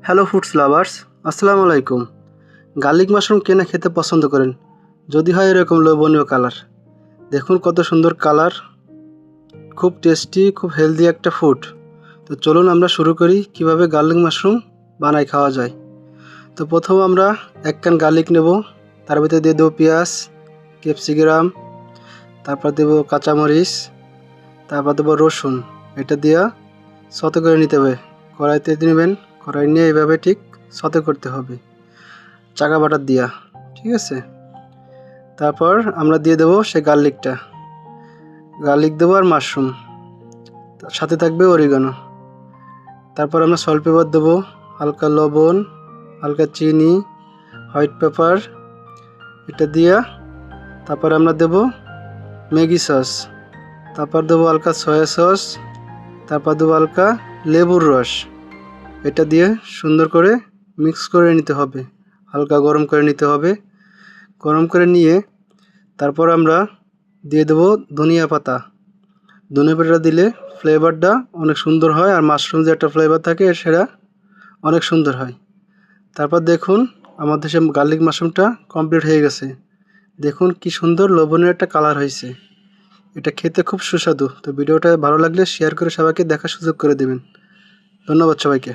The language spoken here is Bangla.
হ্যালো ফুডস লাভার্স, আসসালামু আলাইকুম। গার্লিক মাশরুম কেনা খেতে পছন্দ করেন? যদি হয় এরকম লোভনীয় কালার, দেখুন কত সুন্দর কালার, খুব টেস্টি, খুব হেলদি একটা ফুড। তো চলুন আমরা শুরু করি কিভাবে গার্লিক মাশরুম বানাই খাওয়া যায়। তো প্রথম আমরা 1 কান গার্লিক নেব, তার ভিতরে দিয়ে দেবো পেঁয়াজ, ক্যাপসিকাম, তারপর দেবো কাঁচামরিচ, তারপর দেবো রসুন। এটা দিয়া সতে করে নিতে হবে। কড়াইতে নেবেন, কড়াই নিয়ে এইভাবে ঠিক সতে করতে হবে চাকা বাটার দিয়া, ঠিক আছে। তারপর আমরা দিয়ে দেবো সেই গার্লিক দেবো আর মাশরুম, সাথে থাকবে অরিগানো। তারপর আমরা সল্ট পেপার দেবো, হালকা লবণ, হালকা চিনি, হোয়াইট পেপার, এটা দিয়া তারপর আমরা দেবো ম্যাগি সস, তারপর দেবো হালকা সয়া সস, তারপর দেবো হালকা লেবুর রস। এটা দিয়ে সুন্দর করে মিক্স করে নিতে হবে, হালকা গরম করে নিতে হবে। গরম করে নিয়ে তারপর আমরা দিয়ে দেবো ধনিয়া পাতা। ধনিয়া পাতা দিলে ফ্লেভারটা অনেক সুন্দর হয়, আর মাশরুম যে একটা ফ্লেভার থাকে সেটা অনেক সুন্দর হয়। তারপর দেখুন আমাদের সে গার্লিক মাশরুমটা কমপ্লিট হয়ে গেছে। দেখুন কি সুন্দর লোভনীয় একটা কালার হয়েছে। এটা খেতে খুব সুস্বাদু। তো ভিডিওটা ভালো লাগলে শেয়ার করে সবাইকে দেখার সুযোগ করে দেবেন। ধন্যবাদ সবাইকে।